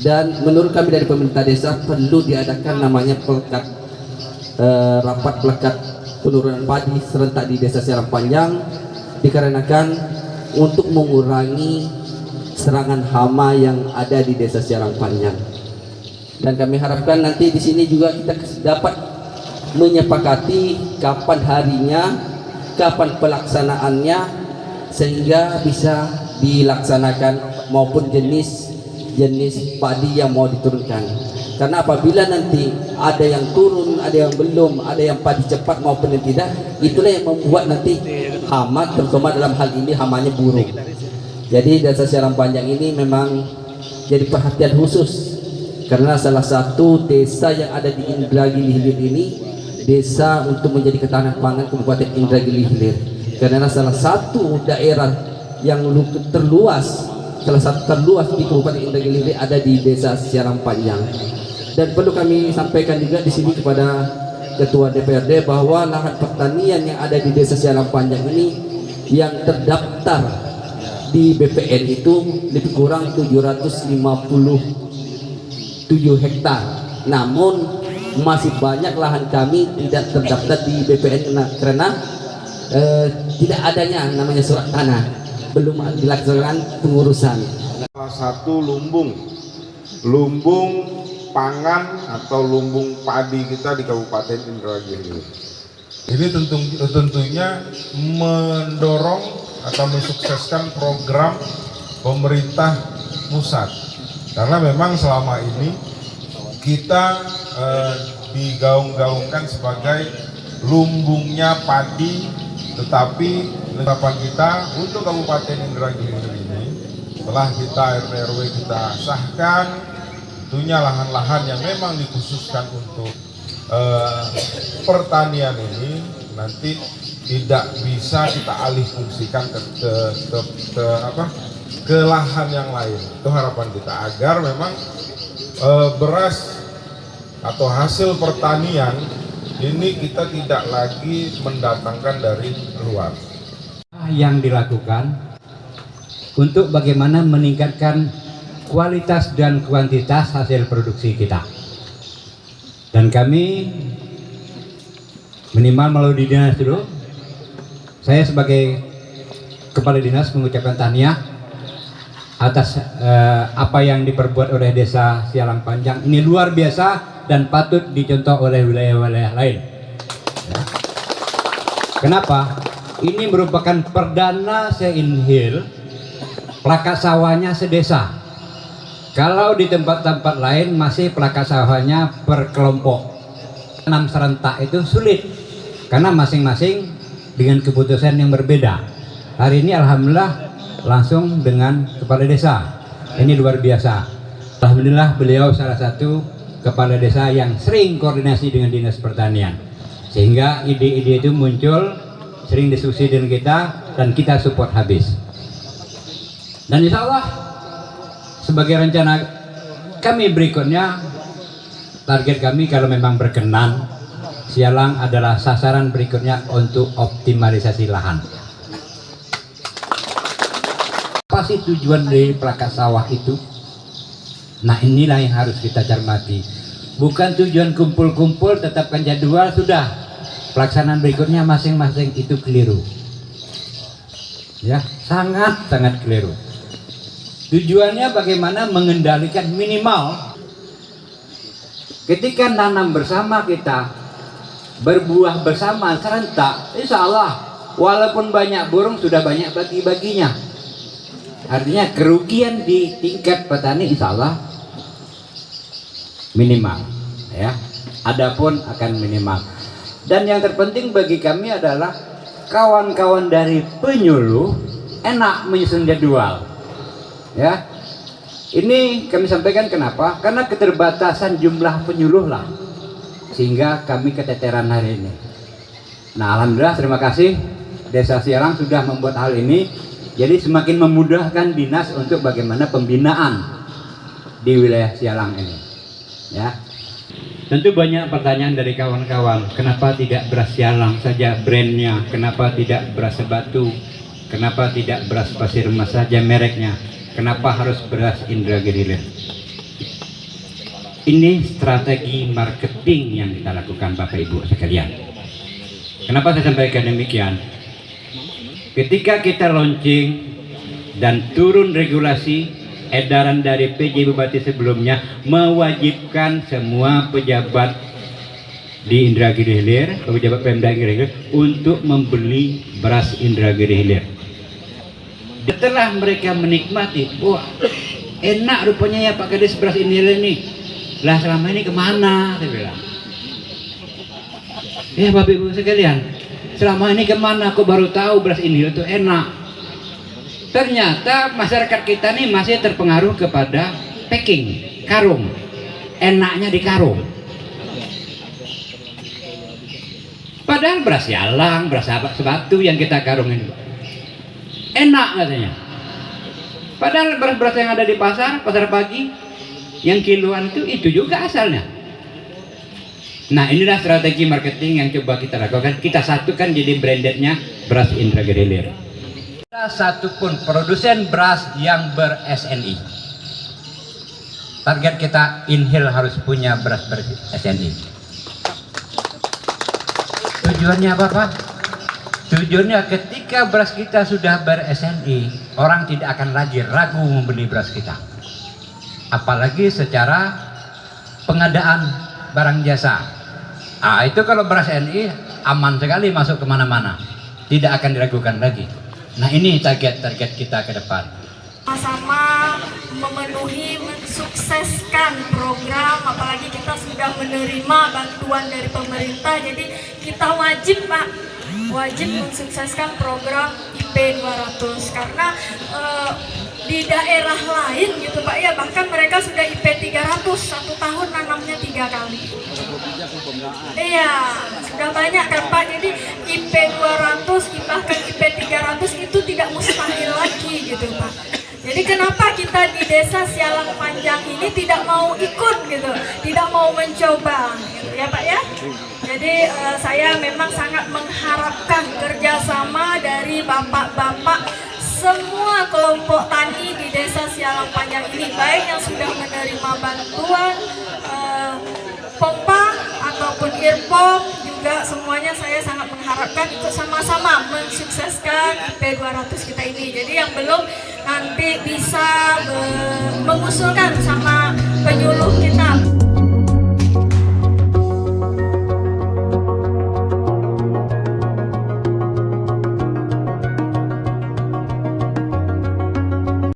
Dan menurut kami dari pemerintah desa perlu diadakan namanya rapat pelekat penurunan padi serentak di Desa Sialang Panjang, dikarenakan untuk mengurangi serangan hama yang ada di Desa Sialang Panjang. Dan kami harapkan nanti di sini juga kita dapat menyepakati kapan harinya, kapan pelaksanaannya, sehingga bisa dilaksanakan maupun jenis padi yang mau diturunkan. Karena apabila nanti ada yang turun, ada yang belum, ada yang padi cepat maupun yang tidak, itulah yang membuat nanti hama, terutama dalam hal ini hamanya burung. Jadi Desa Sialang Panjang ini memang jadi perhatian khusus, karena salah satu desa yang ada di Indragiri Hilir ini desa untuk menjadi ketahanan pangan Kabupaten Indragiri Hilir, karena salah satu daerah yang terluas di Kabupaten Indragiri Hilir ada di Desa Sialang Panjang. Dan perlu kami sampaikan juga di sini kepada Ketua DPRD bahwa lahan pertanian yang ada di Desa Sialang Panjang ini yang terdaftar di BPN itu lebih kurang 757 hektar. Namun masih banyak lahan kami tidak terdaftar di BPN karena tidak adanya namanya surat tanah, belum dilaksanakan pengurusan. Salah satu lumbung pangan atau lumbung padi kita di Kabupaten Indragiri. Ini tentunya mendorong atau mensukseskan program pemerintah pusat, karena memang selama ini kita digaung-gaungkan sebagai lumbungnya padi, tetapi harapan kita untuk Kabupaten Indragiri ini setelah kita RT/RW kita sahkan, tentunya lahan-lahan yang memang dikhususkan untuk pertanian ini nanti tidak bisa kita alih fungsikan ke lahan yang lain. Itu harapan kita agar memang beras atau hasil pertanian ini kita tidak lagi mendatangkan dari luar. Yang dilakukan untuk bagaimana meningkatkan kualitas dan kuantitas hasil produksi kita. Dan kami minimal melalui dinas dulu, saya sebagai kepala dinas mengucapkan tahniah atas apa yang diperbuat oleh Desa Sialang Panjang. Ini luar biasa dan patut dicontoh oleh wilayah-wilayah lain. Ya. Kenapa? Ini merupakan perdana se-Inhil plakat sawahnya sedesa. Kalau di tempat-tempat lain masih plakat sawahnya per kelompok. 6 serentak itu sulit karena masing-masing dengan keputusan yang berbeda. Hari ini alhamdulillah langsung dengan kepala desa. Ini luar biasa. Alhamdulillah beliau salah satu kepala desa yang sering koordinasi dengan dinas pertanian, sehingga ide-ide itu muncul, sering diskusi dengan kita dan kita support habis. Dan insya Allah sebagai rencana kami berikutnya, target kami kalau memang berkenan, Sialang adalah sasaran berikutnya untuk optimalisasi lahan. Apa sih tujuan dari plakat sawah itu? Nah, inilah yang harus kita cermati. Bukan tujuan kumpul-kumpul, tetapkan jadwal, sudah. Pelaksanaan berikutnya masing-masing itu keliru. Ya, sangat-sangat keliru. Tujuannya bagaimana mengendalikan minimal ketika nanam bersama kita, berbuah bersama serentak, insya Allah walaupun banyak burung sudah banyak bagi-baginya. Artinya kerugian di tingkat petani insya Allah minimal, ya. Adapun akan minimal. Dan yang terpenting bagi kami adalah kawan-kawan dari penyuluh enak menyusun jadwal, ya. Ini kami sampaikan kenapa? Karena keterbatasan jumlah penyuluh lah, sehingga kami keteteran hari ini. Nah, alhamdulillah terima kasih Desa Sialang sudah membuat hal ini. Jadi semakin memudahkan dinas untuk bagaimana pembinaan di wilayah Sialang ini. Ya. Tentu banyak pertanyaan dari kawan-kawan, kenapa tidak beras Sialang saja brandnya, kenapa tidak beras Sebatu, kenapa tidak beras Pasir Mas saja mereknya, kenapa harus beras Indragiri Hilir? Ini strategi marketing yang kita lakukan Bapak Ibu sekalian. Kenapa saya sampaikan demikian? Ketika kita launching dan turun regulasi, edaran dari PJ Bupati sebelumnya mewajibkan semua pejabat di Indragiri Hilir, pejabat Pemda Indragiri Hilir untuk membeli beras Indragiri Hilir. Setelah mereka menikmati, wah enak rupanya ya Pak Kades beras ini. Lah selama ini kemana? Saya bilang. Ya Bapak Ibu sekalian, selama ini kemana? Aku baru tahu beras ini itu enak. Ternyata masyarakat kita nih masih terpengaruh kepada packing, karung. Enaknya di karung. Padahal beras yalang, beras sebatu yang kita karungin enak katanya. Padahal beras-beras yang ada di pasar pagi, yang kiloan itu juga asalnya. Nah inilah strategi marketing yang coba kita lakukan. Kita satukan jadi brandednya beras Indragiri Hilir. Ada satupun produsen beras yang ber-SNI. Target kita Inhil harus punya beras ber-SNI. Tujuannya apa Pak? Tujuannya ketika beras kita sudah ber-SNI, orang tidak akan lagi ragu membeli beras kita. Apalagi secara pengadaan barang jasa. Itu kalau beras SNI aman sekali masuk kemana-mana, tidak akan diragukan lagi. Nah ini target kita ke depan. Sama-sama memenuhi, mensukseskan program, apalagi kita sudah menerima bantuan dari pemerintah, jadi kita wajib Pak, wajib mensukseskan program IP 200 karena di daerah lain gitu Pak ya, bahkan mereka sudah IP 300 1 tahun nanamnya 3 kali. Iya, sudah banyak kan Pak. Jadi IP 200 bahkan IP 300 itu tidak mustahil lagi gitu Pak. Jadi kenapa kita di desa Sialang Panjang ini tidak mau ikut gitu, tidak mau mencoba gitu ya Pak ya. Jadi saya memang sangat mengharapkan kerjasama dari bapak-bapak semua kelompok tani di desa Sialang Panjang ini, baik yang sudah menerima bantuan pompa ataupun earpom, juga semuanya saya sangat mengharapkan untuk sama-sama mensukseskan IP 200 kita ini. Jadi yang belum nanti bisa mengusulkan sama